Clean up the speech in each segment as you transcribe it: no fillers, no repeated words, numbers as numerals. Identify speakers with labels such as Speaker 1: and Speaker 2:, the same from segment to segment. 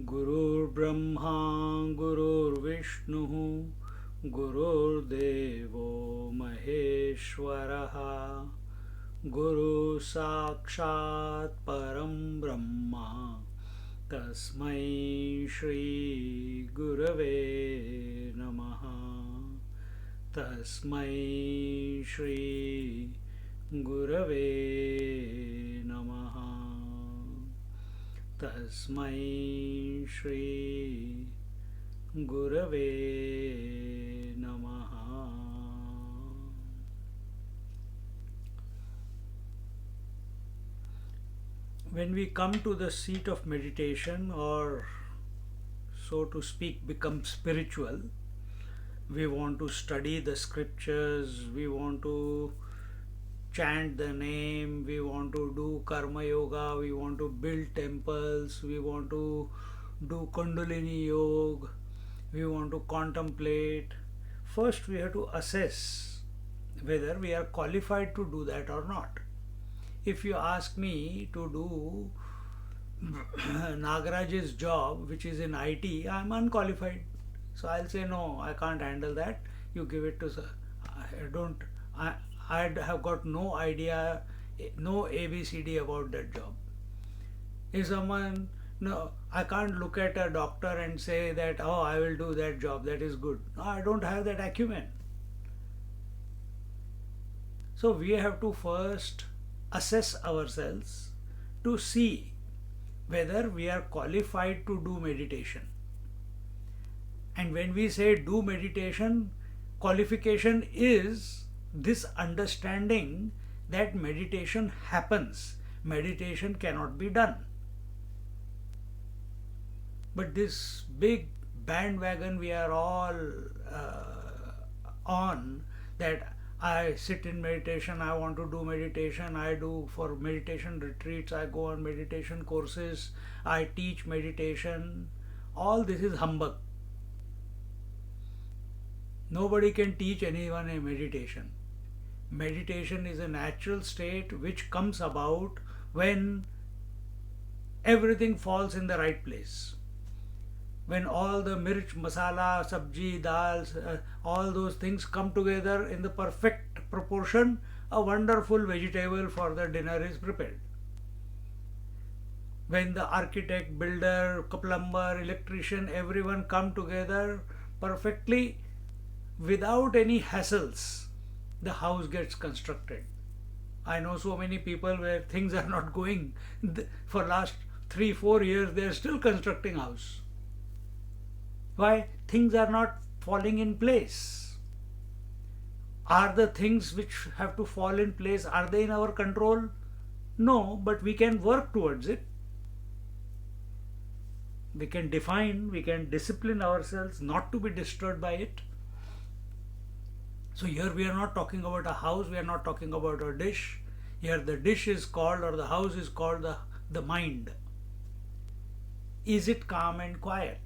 Speaker 1: Gurur Brahma Gurur Vishnu Gurur Devo Maheshwaraha Guru Sakshat Param Brahma Tasmai Shri Gurave Namaha Tasmai Shri Gurave Namaha Tasmai Shri Gurave Namaha. When we come to the seat of meditation, or so to speak, become spiritual, we want to study the scriptures, we want to chant the name, we want to do karma yoga, we want to build temples, we want to do kundalini yoga, we want to contemplate. First we have to assess whether we are qualified to do that or not. If you ask me to do Nagaraj's job, which is in IT, I am unqualified. So I'll say, no, I can't handle that. You give it to, I have got no idea, no ABCD about that job. If someone, no, I can't look at a doctor and say that, oh, I will do that job, that is good. No, I don't have that acumen. So we have to first assess ourselves to see whether we are qualified to do meditation. And when we say do meditation, qualification is this understanding that meditation happens. Meditation cannot be done. But this big bandwagon we are all on, that I sit in meditation, I want to do meditation, I do for meditation retreats, I go on meditation courses, I teach meditation. All this is humbug. Nobody can teach anyone a meditation. Meditation is a natural state which comes about when everything falls in the right place. When all the mirch, masala, sabji, dals, all those things come together in the perfect proportion, a wonderful vegetable for the dinner is prepared. When the architect, builder, plumber, electrician, everyone come together perfectly without any hassles, the house gets constructed. I know so many people where things are not going. For last 3-4 years they are still constructing house. Why? Things are not falling in place. Are the things which have to fall in place, are they in our control? No, but we can work towards it. We can define, we can discipline ourselves not to be disturbed by it. So here we are not talking about a house, we are not talking about a dish. Here the dish is called, or the house is called the mind. Is it calm and quiet?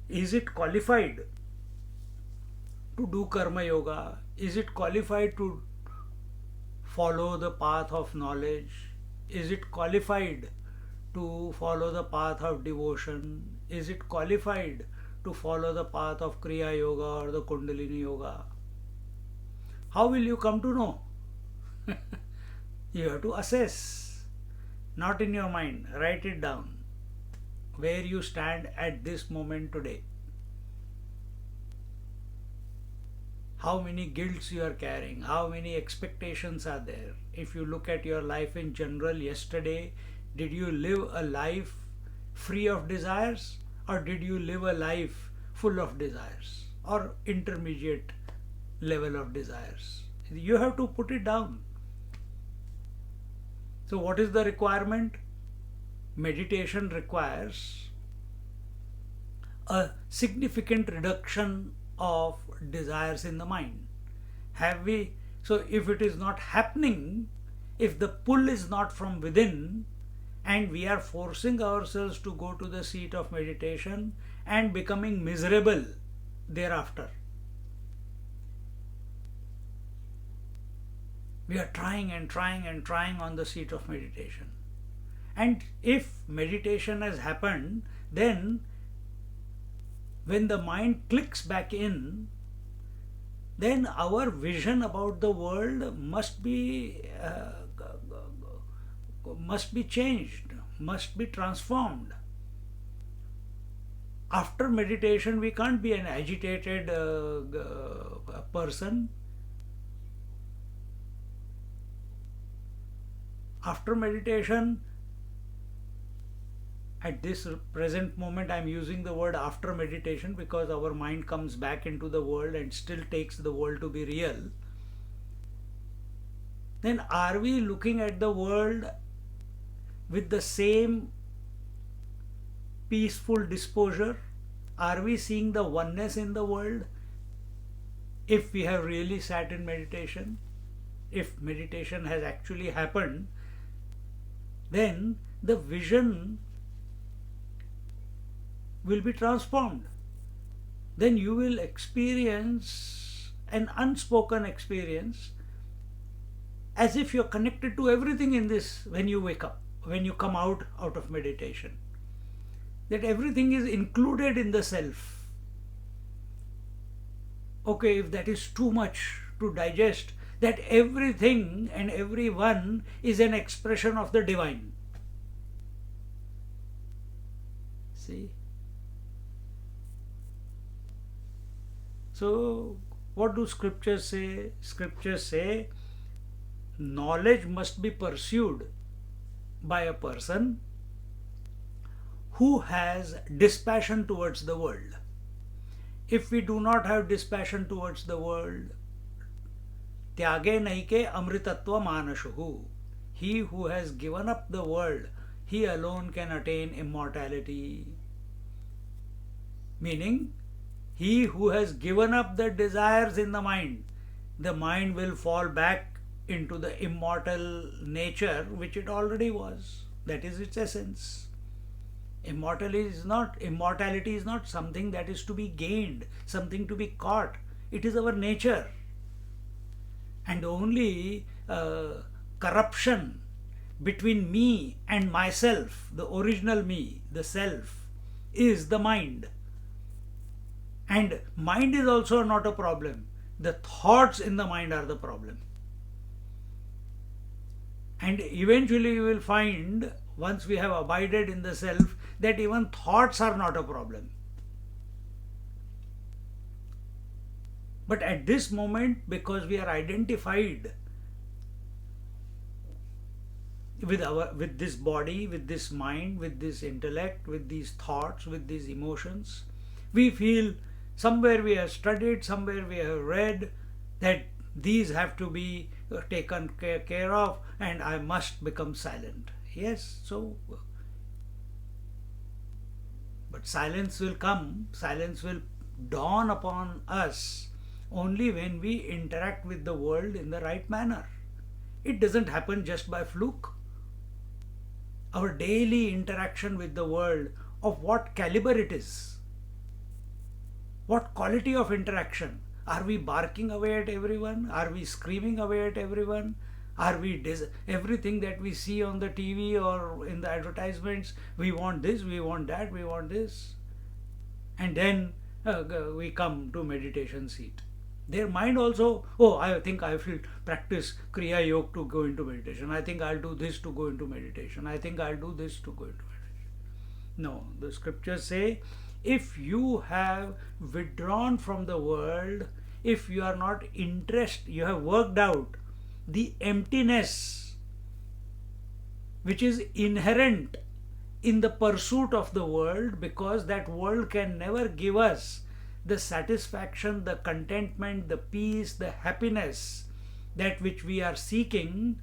Speaker 1: Is it qualified to do karma yoga? Is it qualified to follow the path of knowledge? Is it qualified to follow the path of devotion? Is it qualified to follow the path of Kriya Yoga or the Kundalini Yoga? How will you come to know? You have to assess, not in your mind, write it down, where you stand at this moment today. How many guilts you are carrying, how many expectations are there. If you look at your life in general, yesterday, did you live a life free of desires, or did you live a life full of desires? or intermediate level of desires. You have to put it down. So what is the requirement? Meditation requires a significant reduction of desires in the mind. Have we? So if it is not happening, if the pull is not from within, and we are forcing ourselves to go to the seat of meditation and becoming miserable thereafter, we are trying and trying and trying on the seat of meditation. And if meditation has happened, then when the mind clicks back in, then our vision about the world must be changed, must be transformed. After meditation, we can't be an agitated person. After meditation, at this present moment, I am using the word after meditation because our mind comes back into the world and still takes the world to be real. Then are we looking at the world with the same peaceful disposure? Are we seeing the oneness in the world? If we have really sat in meditation, if meditation has actually happened, then the vision will be transformed. Then you will experience an unspoken experience as if you're connected to everything in this when you wake up, when you come out of meditation. That everything is included in the self. Okay, if that is too much to digest, that everything and everyone is an expression of the divine. See? So, what do scriptures say? Scriptures say knowledge must be pursued by a person who has dispassion towards the world. If we do not have dispassion towards the world, tyage naike amritatva manashuhu. He who has given up the world, he alone can attain immortality. Meaning, he who has given up the desires in the mind will fall back into the immortal nature which it already was. That is its essence. Immortality is not something that is to be gained, something to be caught. It is our nature. And only corruption between me and myself, the original me, the self, is the mind. And mind is also not a problem. The thoughts in the mind are the problem. And eventually you will find, once we have abided in the self, that even thoughts are not a problem. But at this moment, because we are identified with this body, with this mind, with this intellect, with these thoughts, with these emotions, we feel somewhere we have studied, somewhere we have read that these have to be taken care of and I must become silent. Yes, so, but silence will come, silence will dawn upon us only when we interact with the world in the right manner. It doesn't happen just by fluke. Our daily interaction with the world, of what caliber it is, what quality of interaction. Are we barking away at everyone? Are we screaming away at everyone? Are we everything that we see on the TV or in the advertisements, we want this, we want that, we want this, and then we come to meditation seat. Their mind also, oh, I think I will practice Kriya Yoga to go into meditation. I think I'll do this to go into meditation. I think I'll do this to go into meditation. No, the scriptures say, if you have withdrawn from the world, if you are not interested, you have worked out the emptiness which is inherent in the pursuit of the world, because that world can never give us the satisfaction, the contentment, the peace, the happiness, that which we are seeking,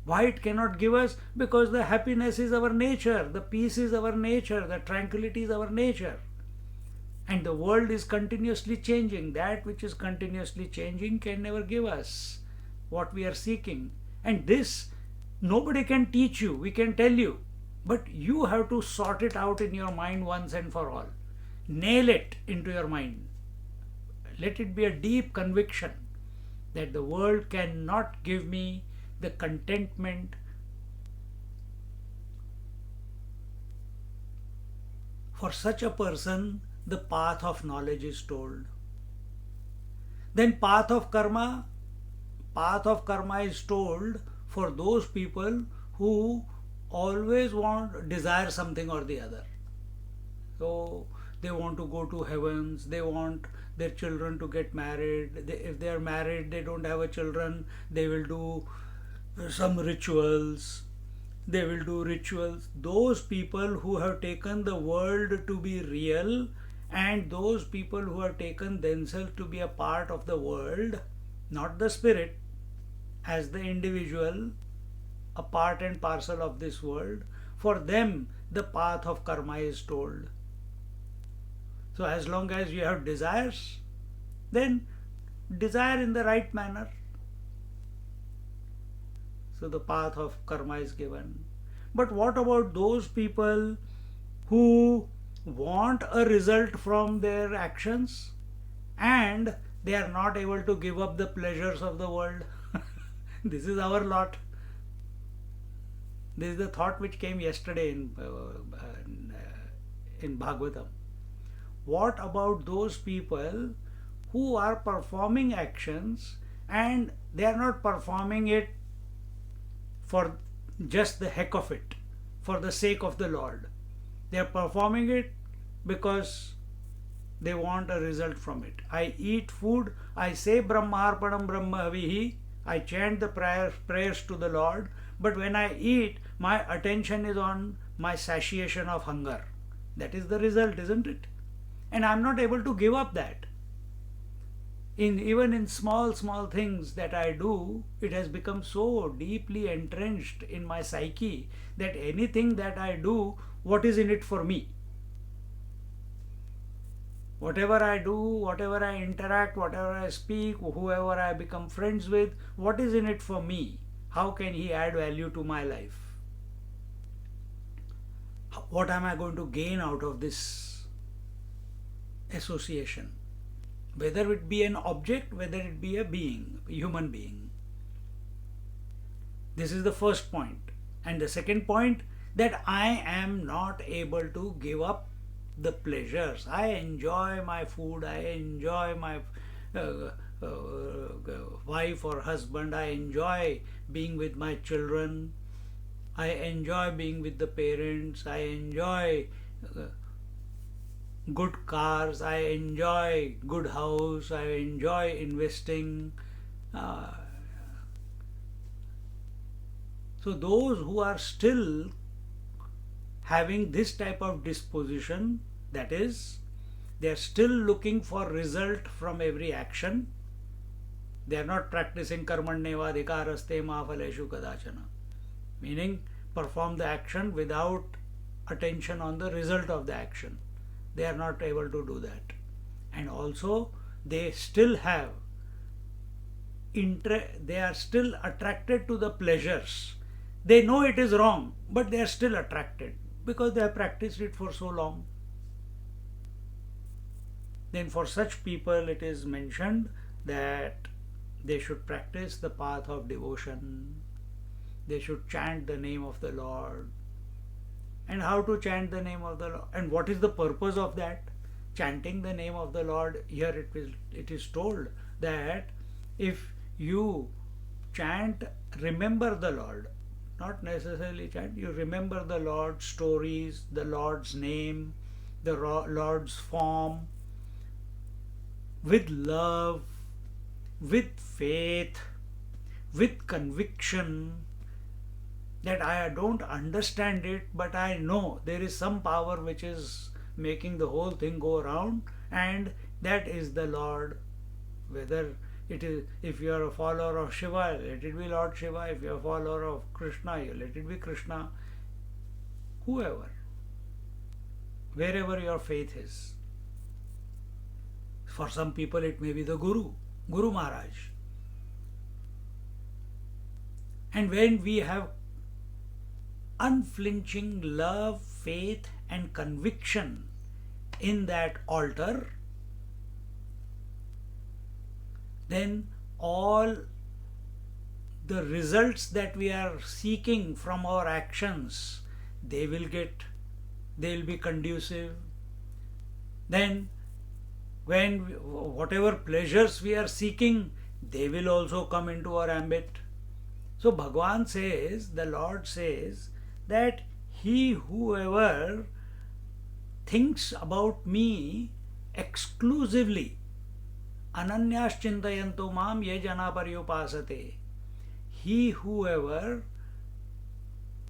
Speaker 1: why it cannot give us? Because the happiness is our nature, the peace is our nature, the tranquility is our nature. And the world is continuously changing. That which is continuously changing can never give us what we are seeking. And this, nobody can teach you, we can tell you. But you have to sort it out in your mind once and for all. Nail it into your mind. Let it be a deep conviction that the world cannot give me the contentment. For such a person, the path of knowledge is told. Then path of karma is told for those people who always desire something or the other. So they want to go to heavens, they want their children to get married. If they are married, they don't have a children, they will do some rituals. They will do rituals. Those people who have taken the world to be real, and those people who have taken themselves to be a part of the world, not the spirit, as the individual, a part and parcel of this world, for them the path of karma is told. So as long as you have desires, then desire in the right manner. So the path of karma is given. But what about those people who want a result from their actions and they are not able to give up the pleasures of the world? This is our lot. This is the thought which came yesterday in Bhagavatam. What about those people who are performing actions and they are not performing it for just the heck of it, for the sake of the Lord? They are performing it because they want a result from it. I eat food, I say Brahmarpanam Brahmavihi, I chant the prayers to the Lord, but when I eat, my attention is on my satiation of hunger. That is the result, isn't it? And I am not able to give up that. Even in small things that I do, it has become so deeply entrenched in my psyche that anything that I do, what is in it for me? Whatever I do, whatever I interact, whatever I speak, whoever I become friends with, what is in it for me? How can he add value to my life? What am I going to gain out of this association? Whether it be an object, whether it be a being, a human being. This is the first point. And the second point, that I am not able to give up the pleasures. I enjoy my food, I enjoy my wife or husband, I enjoy being with my children, I enjoy being with the parents, I enjoy good cars, I enjoy good house, I enjoy investing. So those who are still having this type of disposition, that is, they are still looking for result from every action. They are not practicing karmanyeva adhikaraste ma phaleshu kadachana, meaning perform the action without attention on the result of the action. They are not able to do that. And also they still have they are still attracted to the pleasures. They know it is wrong, but they are still attracted because they have practiced it for so long. Then for such people it is mentioned that they should practice the path of devotion. They should chant the name of the Lord. And how to chant the name of the Lord? And what is the purpose of that? Chanting the name of the Lord, here it is told that if you chant, remember the Lord. Not necessarily chant, you remember the Lord's stories, the Lord's name, the Lord's form, with love, with faith, with conviction, that I don't understand it, but I know there is some power which is making the whole thing go around, and that is the Lord. Whether it is, if you are a follower of Shiva, let it be Lord Shiva. If you are a follower of Krishna, let it be Krishna. Whoever, wherever your faith is. For some people it may be the Guru Maharaj. And when we have unflinching love, faith and conviction in that altar, then all the results that we are seeking from our actions, they will be conducive. Then when whatever pleasures we are seeking, they will also come into our ambit. So Bhagavan says, the Lord says, that whoever thinks about me exclusively, ananyas chintayanto mam ye jana paryupasate, whoever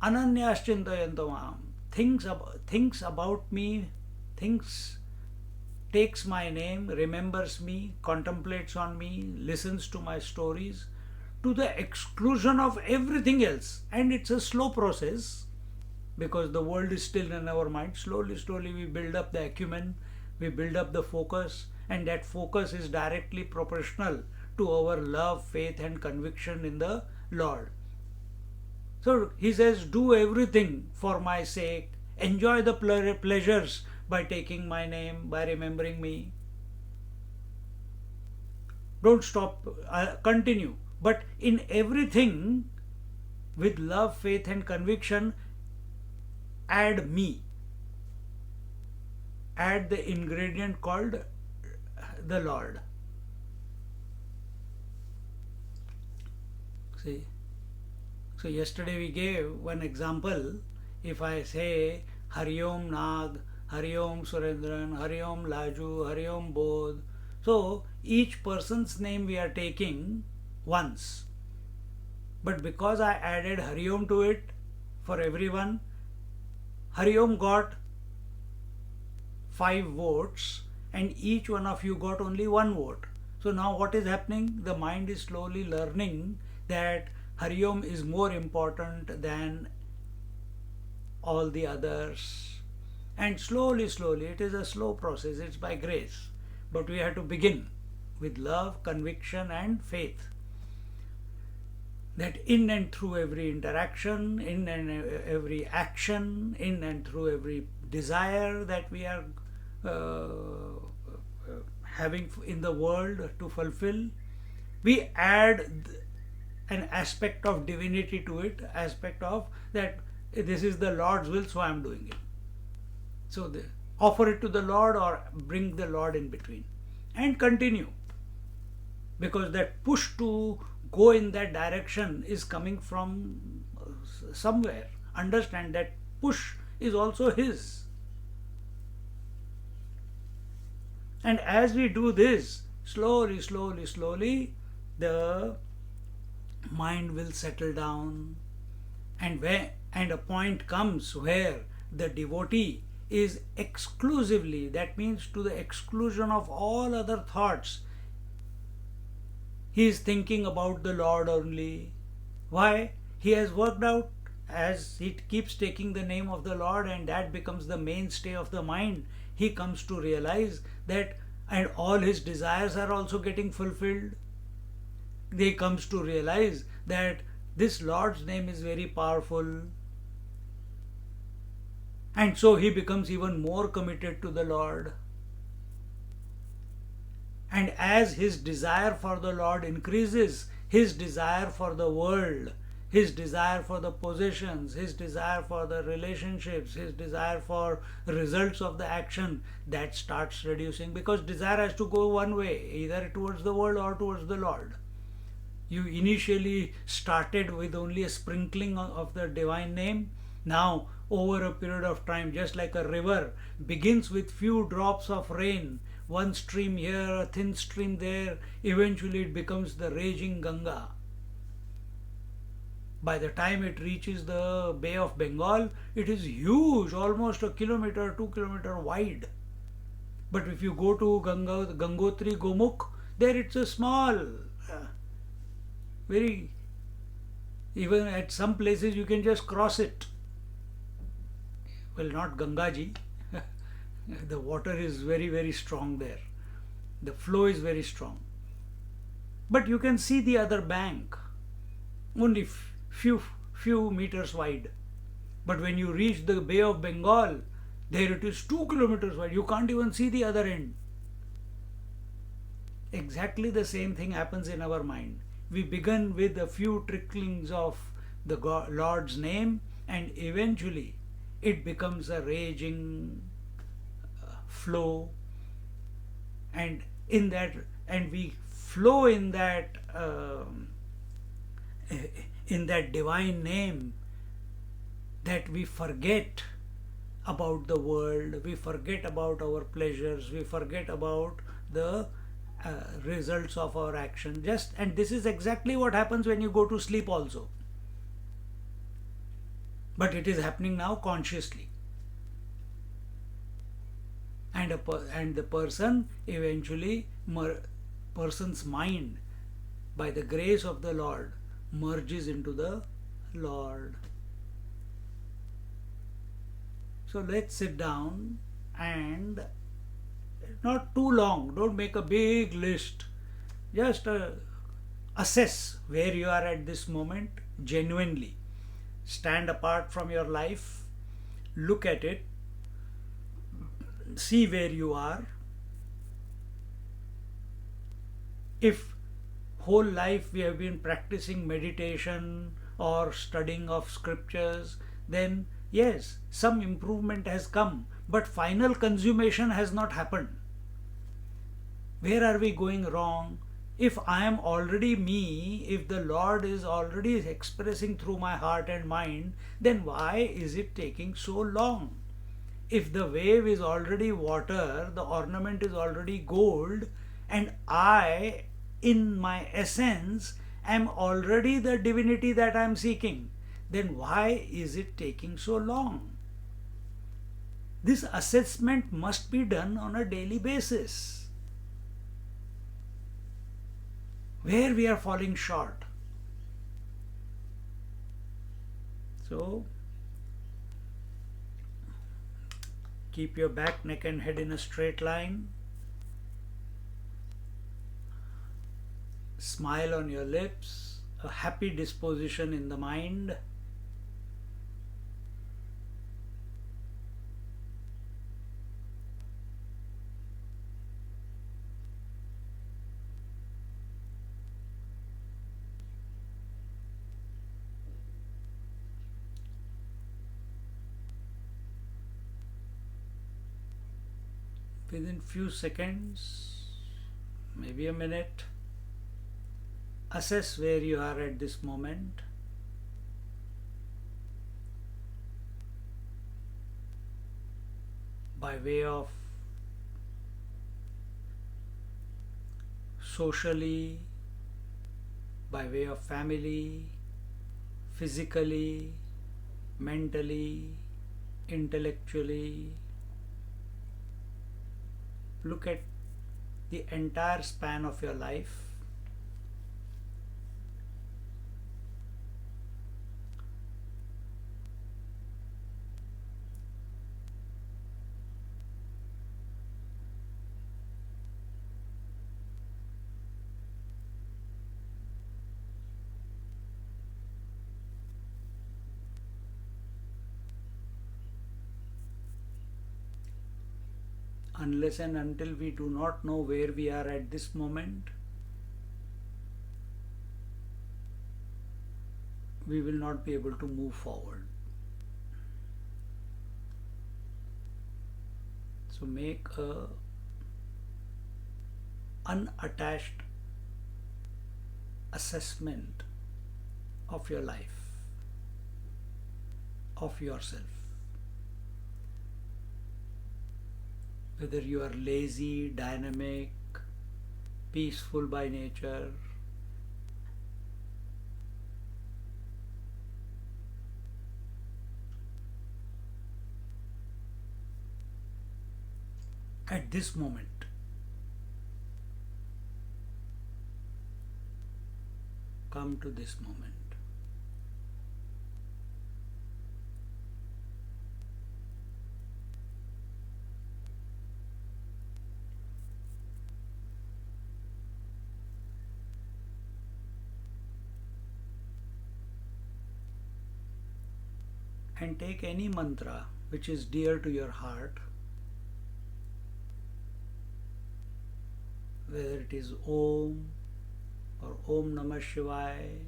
Speaker 1: ananyas chintayanto mam thinks about me, takes my name, remembers me, contemplates on me, listens to my stories, to the exclusion of everything else. And it's a slow process, because the world is still in our mind. Slowly we build up the acumen, we build up the focus, and that focus is directly proportional to our love, faith and conviction in the Lord. So he says, do everything for my sake, enjoy the pleasures by taking my name, by remembering me. Don't stop, continue. But in everything, with love, faith and conviction, add me. Add the ingredient called the Lord. See? So yesterday we gave one example. If I say Hari Om Nag, Hari Om Surendran, Hari Om Laju, Hari Om Bodh. So each person's name we are taking once. But because I added Hari Om to it for everyone, Hari Om got 5 votes and each one of you got only 1 vote. So now what is happening? The mind is slowly learning that Hari Om is more important than all the others. And slowly, it is a slow process, it's by grace. But we have to begin with love, conviction and faith. That in and through every interaction, in and every action, in and through every desire that we are having in the world to fulfill, we add an aspect of divinity to it, aspect of that this is the Lord's will, so I am doing it. So offer it to the Lord or bring the Lord in between and continue. Because that push to go in that direction is coming from somewhere. Understand that push is also His. And as we do this, slowly, the mind will settle down, and a point comes where the devotee is exclusively, that means to the exclusion of all other thoughts, he is thinking about the Lord only. Why? He has worked out, as he keeps taking the name of the Lord and that becomes the mainstay of the mind, he comes to realize that, and all his desires are also getting fulfilled. He comes to realize that this Lord's name is very powerful. And so he becomes even more committed to the Lord. And as his desire for the Lord increases, his desire for the world, his desire for the possessions, his desire for the relationships, his desire for results of the action, that starts reducing, because desire has to go one way, either towards the world or towards the Lord. You initially started with only a sprinkling of the divine name. Now, over a period of time, just like a river begins with few drops of rain, one stream here, a thin stream there, eventually it becomes the raging Ganga. By the time it reaches the Bay of Bengal, it is huge, almost a kilometer, 2 kilometer wide. But if you go to Gangotri, Gomukh, there it's a small, very, even at some places you can just cross it. Well, not Gangaji. The water is very, very strong there. The flow is very strong. But you can see the other bank, only few meters wide. But when you reach the Bay of Bengal, there it is 2 kilometers wide. You can't even see the other end. Exactly the same thing happens in our mind. We begin with a few tricklings of the Lord's name, and eventually it becomes a raging flow, and in that, and we flow in that divine name, that we forget about the world, we forget about our pleasures, we forget about the results of our action. And this is exactly what happens when you go to sleep also. But it is happening now consciously. And the person eventually, person's mind, by the grace of the Lord, merges into the Lord. So let's sit down and not too long, don't make a big list. Just assess where you are at this moment genuinely. Stand apart from your life, look at it, see where you are. If whole life we have been practicing meditation or studying of scriptures, then yes, some improvement has come, but final consummation has not happened. Where are we going wrong? If I am already me, if the Lord is already expressing through my heart and mind, then why is it taking so long? If the wave is already water, the ornament is already gold, and I, in my essence, am already the divinity that I am seeking, then why is it taking so long? This assessment must be done on a daily basis. Where we are falling short. So, keep your back, neck and head in a straight line. Smile on your lips, a happy disposition in the mind. Within few seconds, maybe a minute, assess where you are at this moment. By way of socially, by way of family, physically, mentally, intellectually. Look at the entire span of your life. Unless and until we do not know where we are at this moment, we will not be able to move forward. So make a unattached assessment of your life, of yourself. Whether you are lazy, dynamic, peaceful by nature, at this moment. Come to this moment. And take any mantra which is dear to your heart, whether it is Om or Om Namah Shivaya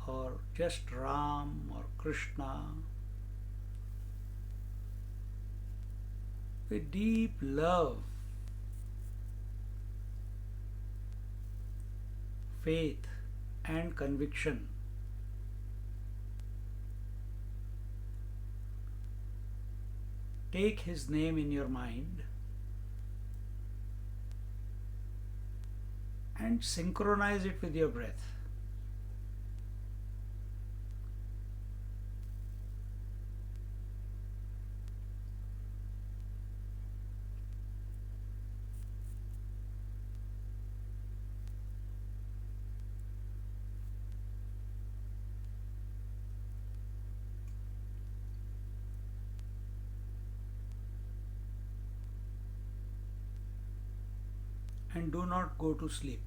Speaker 1: or just Ram or Krishna, with deep love, faith and conviction. Take his name in your mind and synchronize it with your breath. And do not go to sleep.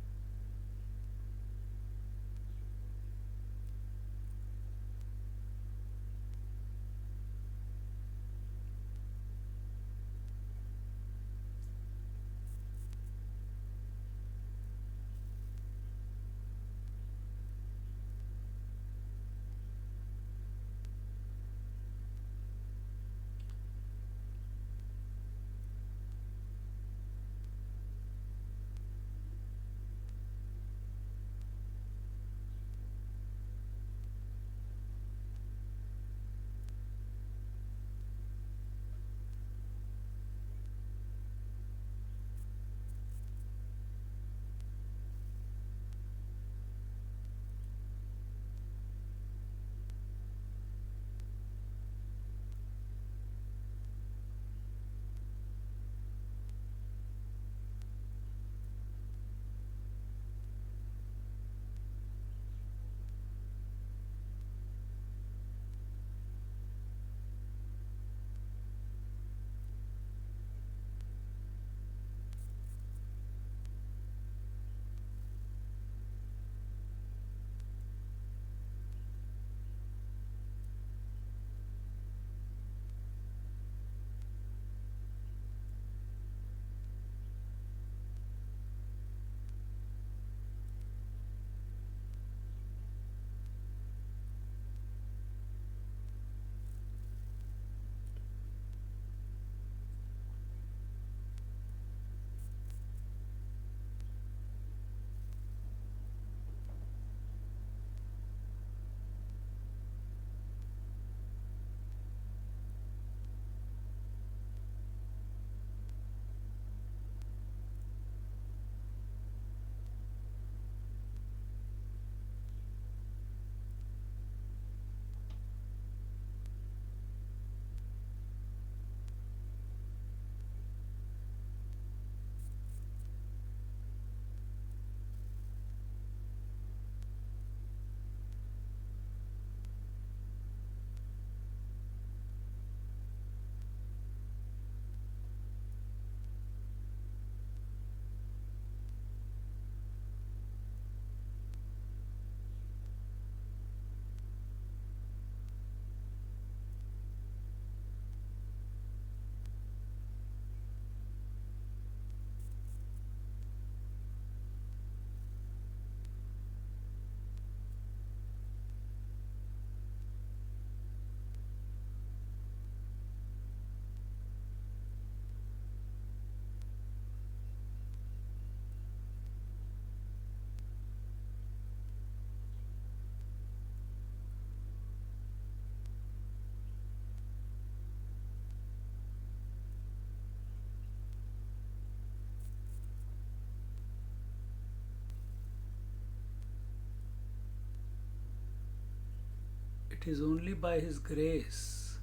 Speaker 1: It is only by His grace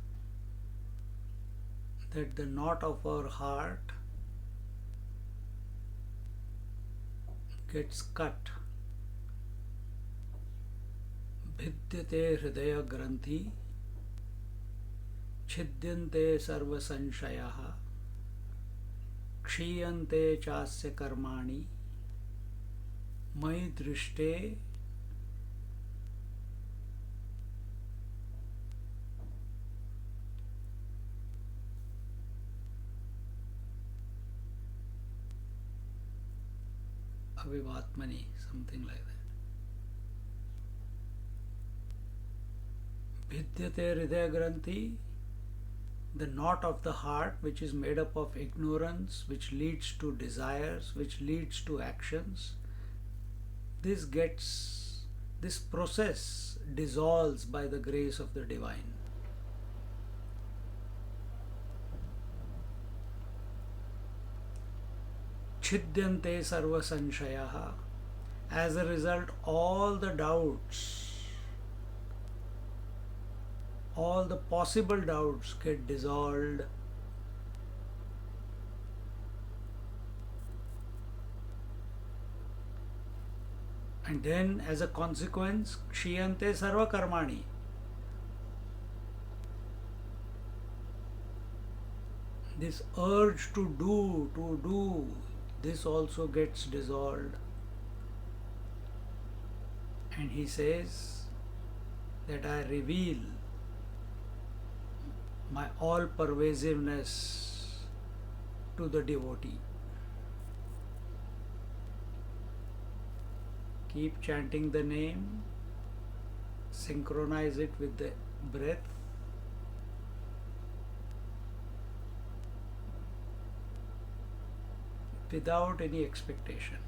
Speaker 1: that the knot of our heart gets cut. Bhidyate hridaya granthi, छिद्यन्ते सर्व संशयाः, क्षीयन्ते चास्य कर्माणि, मयि दृष्टे avivatmani, something like that. Bhidyate hridaya granthi, the knot of the heart, which is made up of ignorance, which leads to desires, which leads to actions. This process dissolves by the grace of the divine. Chidyante sarva sanshayah. As a result, all the doubts, all the possible doubts get dissolved. And then, as a consequence, kshiyante sarva karmani. This urge to do, this also gets dissolved. And he says that I reveal my all-pervasiveness to the devotee. Keep chanting the name, synchronize it with the breath. Without any expectation.